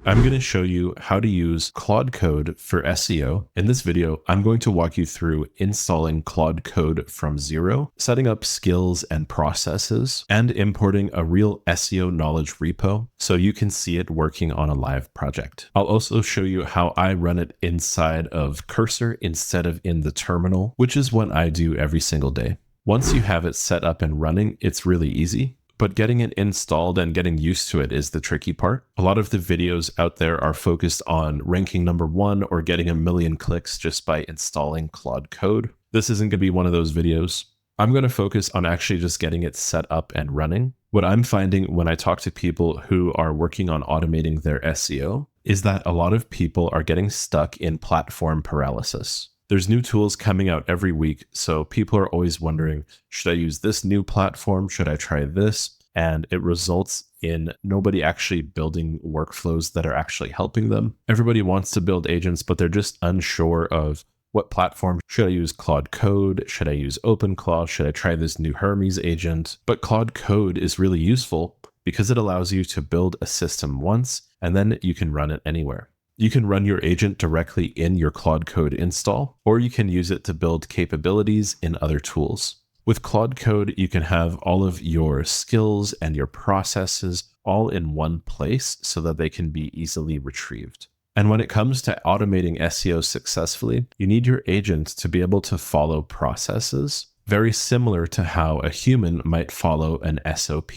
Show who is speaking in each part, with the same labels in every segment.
Speaker 1: I'm going to show you how to use Claude Code for SEO. In this video, I'm going to walk you through installing Claude Code from zero, setting up skills and processes, and importing a real SEO knowledge repo so you can see it working on a live project. I'll also show you how I run it inside of Cursor instead of in the terminal, which is what I do every single day. Once you have it set up and running, it's really easy. But getting it installed and getting used to it is the tricky part. A lot of the videos out there are focused on ranking #1 or getting a million clicks just by installing Claude Code. This isn't going to be one of those videos. I'm going to focus on actually just getting it set up and running. What I'm finding when I talk to people who are working on automating their SEO is that a lot of people are getting stuck in platform paralysis. There's new tools coming out every week, so people are always wondering, should I use this new platform? Should I try this? And it results in nobody actually building workflows that are actually helping them. Everybody wants to build agents, but they're just unsure of what platform. Should I use Claude Code? Should I use OpenClaw? Should I try this new Hermes agent? But Claude Code is really useful because it allows you to build a system once, and then you can run it anywhere. You can run your agent directly in your Claude Code install, or you can use it to build capabilities in other tools. With Claude Code, you can have all of your skills and your processes all in one place so that they can be easily retrieved. And when it comes to automating SEO successfully, you need your agent to be able to follow processes, very similar to how a human might follow an SOP.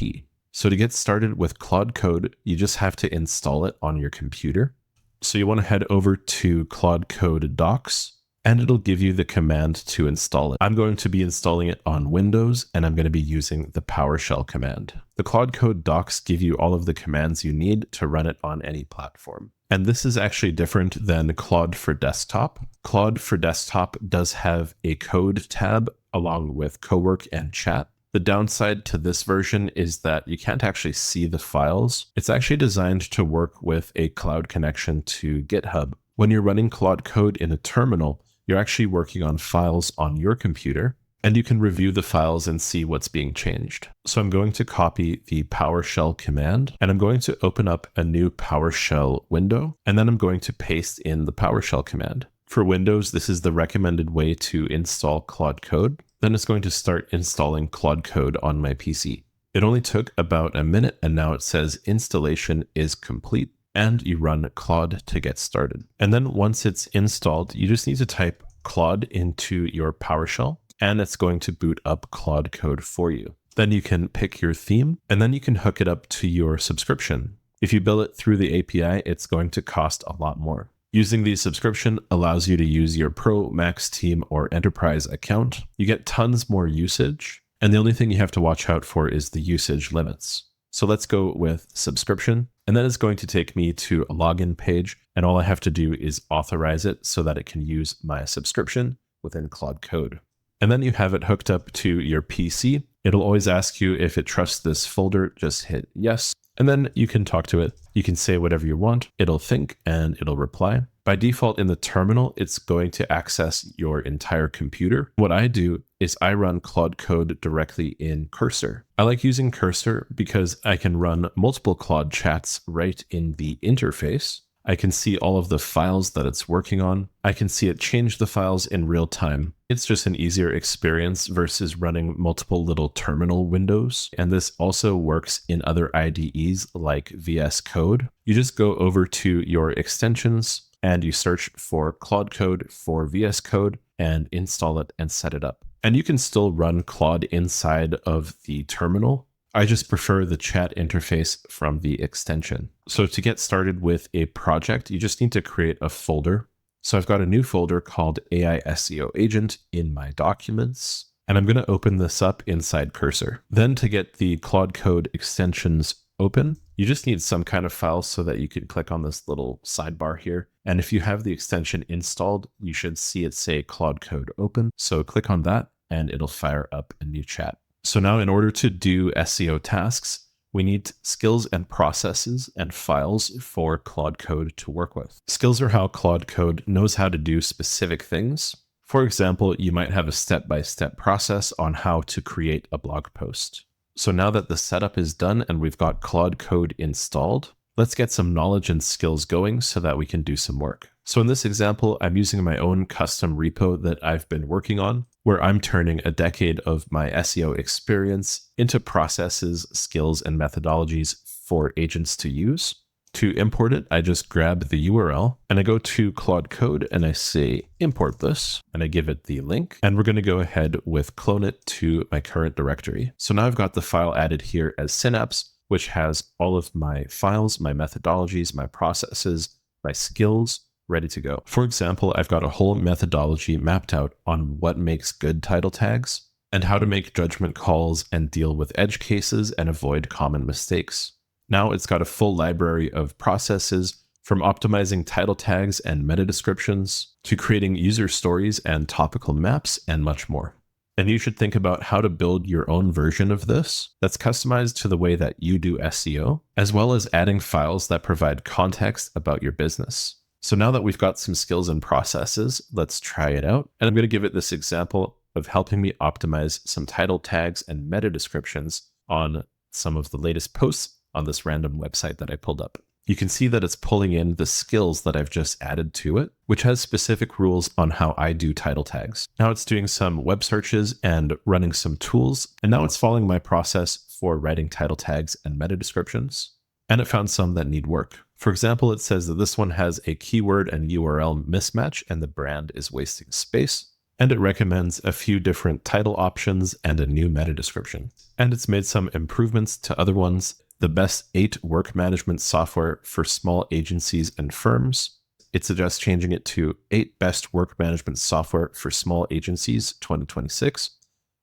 Speaker 1: So to get started with Claude Code, you just have to install it on your computer. So you want to head over to Claude Code docs, and it'll give you the command to install it. I'm going to be installing it on Windows, and I'm going to be using the PowerShell command. The Claude Code docs give you all of the commands you need to run it on any platform. And this is actually different than Claude for Desktop. Claude for Desktop does have a code tab along with Cowork and Chat. The downside to this version is that you can't actually see the files. It's actually designed to work with a cloud connection to GitHub. When you're running Claude Code in a terminal, you're actually working on files on your computer, and you can review the files and see what's being changed. So I'm going to copy the PowerShell command, and I'm going to open up a new PowerShell window, and then I'm going to paste in the PowerShell command. For Windows, this is the recommended way to install Claude Code. Then it's going to start installing Claude Code on my PC. It only took about a minute, and now it says installation is complete, and you run Claude to get started. And then once it's installed, you just need to type Claude into your PowerShell, and it's going to boot up Claude Code for you. Then you can pick your theme, and then you can hook it up to your subscription. If you build it through the API, it's going to cost a lot more. Using the subscription allows you to use your Pro, Max, Team, or Enterprise account. You get tons more usage, and the only thing you have to watch out for is the usage limits. So let's go with subscription, and then it's going to take me to a login page, and all I have to do is authorize it so that it can use my subscription within Claude Code. And then you have it hooked up to your PC. It'll always ask you if it trusts this folder, just hit yes. And then you can talk to it. You can say whatever you want. It'll think and it'll reply. By default in the terminal, it's going to access your entire computer. What I do is I run Claude Code directly in Cursor. I like using Cursor because I can run multiple Claude chats right in the interface. I can see all of the files that it's working on. I can see it change the files in real time. It's just an easier experience versus running multiple little terminal windows. And this also works in other IDEs like VS Code. You just go over to your extensions and you search for Claude Code for VS Code and install it and set it up. And you can still run Claude inside of the terminal. I just prefer the chat interface from the extension. So to get started with a project, you just need to create a folder. So I've got a new folder called AI SEO agent in my documents, and I'm going to open this up inside Cursor. Then to get the Claude Code extensions open, you just need some kind of file so that you can click on this little sidebar here. And if you have the extension installed, you should see it say Claude Code open. So click on that and it'll fire up a new chat. So now in order to do SEO tasks, we need skills and processes and files for Claude Code to work with. Skills are how Claude Code knows how to do specific things. For example, you might have a step-by-step process on how to create a blog post. So now that the setup is done and we've got Claude Code installed, Let's get some knowledge and skills going so that we can do some work. So in this example, I'm using my own custom repo that I've been working on, where I'm turning a decade of my SEO experience into processes, skills, and methodologies for agents to use. To import it, I just grab the URL and I go to Claude Code and I say import this and I give it the link, and we're going to go ahead with clone it to my current directory. So now I've got the file added here as Synapse, which has all of my files, my methodologies, my processes, my skills ready to go. For example, I've got a whole methodology mapped out on what makes good title tags and how to make judgment calls and deal with edge cases and avoid common mistakes. Now it's got a full library of processes, from optimizing title tags and meta descriptions to creating user stories and topical maps and much more. And you should think about how to build your own version of this that's customized to the way that you do SEO, as well as adding files that provide context about your business. So now that we've got some skills and processes, let's try it out. And I'm going to give it this example of helping me optimize some title tags and meta descriptions on some of the latest posts on this random website that I pulled up. You can see that it's pulling in the skills that I've just added to it, which has specific rules on how I do title tags. Now it's doing some web searches and running some tools, and now it's following my process for writing title tags and meta descriptions. And it found some that need work. For example, it says that this one has a keyword and URL mismatch and the brand is wasting space. And it recommends a few different title options and a new meta description. And it's made some improvements to other ones. The best 8 work management software for small agencies and firms. It suggests changing it to 8 best work management software for small agencies 2026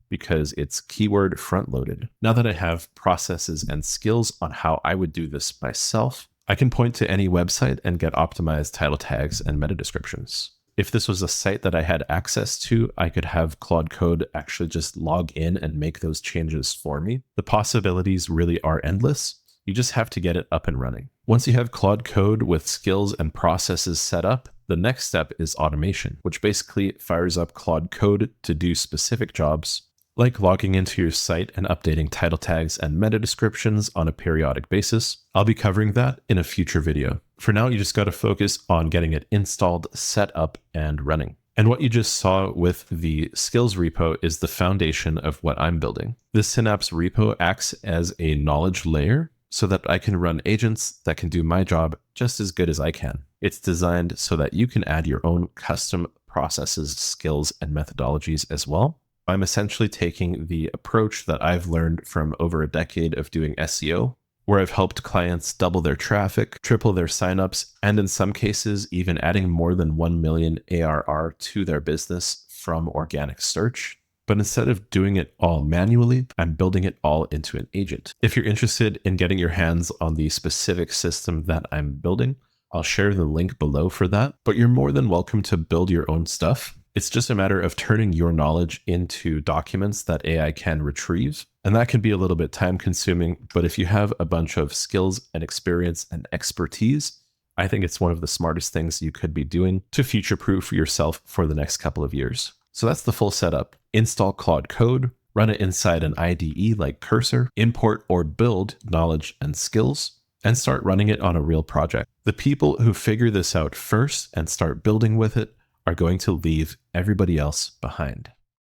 Speaker 1: because it's keyword front loaded. Now that I have processes and skills on how I would do this myself, I can point to any website and get optimized title tags and meta descriptions. If this was a site that I had access to, I could have Claude Code actually just log in and make those changes for me. The possibilities really are endless. You just have to get it up and running. Once you have Claude Code with skills and processes set up, the next step is automation, which basically fires up Claude Code to do specific jobs, like logging into your site and updating title tags and meta descriptions on a periodic basis. I'll be covering that in a future video. For now, you just got to focus on getting it installed, set up, and running. And what you just saw with the skills repo is the foundation of what I'm building. This Synapse repo acts as a knowledge layer so that I can run agents that can do my job just as good as I can. It's designed so that you can add your own custom processes, skills, and methodologies as well. I'm essentially taking the approach that I've learned from over a decade of doing SEO, where I've helped clients double their traffic, triple their signups, and in some cases, even adding more than 1 million ARR to their business from organic search. But instead of doing it all manually, I'm building it all into an agent. If you're interested in getting your hands on the specific system that I'm building, I'll share the link below for that, but you're more than welcome to build your own stuff. It's just a matter of turning your knowledge into documents that AI can retrieve. And that can be a little bit time consuming, but if you have a bunch of skills and experience and expertise, I think it's one of the smartest things you could be doing to future-proof yourself for the next couple of years. So that's the full setup. Install Claude Code, run it inside an IDE like Cursor, import or build knowledge and skills, and start running it on a real project. The people who figure this out first and start building with it are going to leave everybody else behind.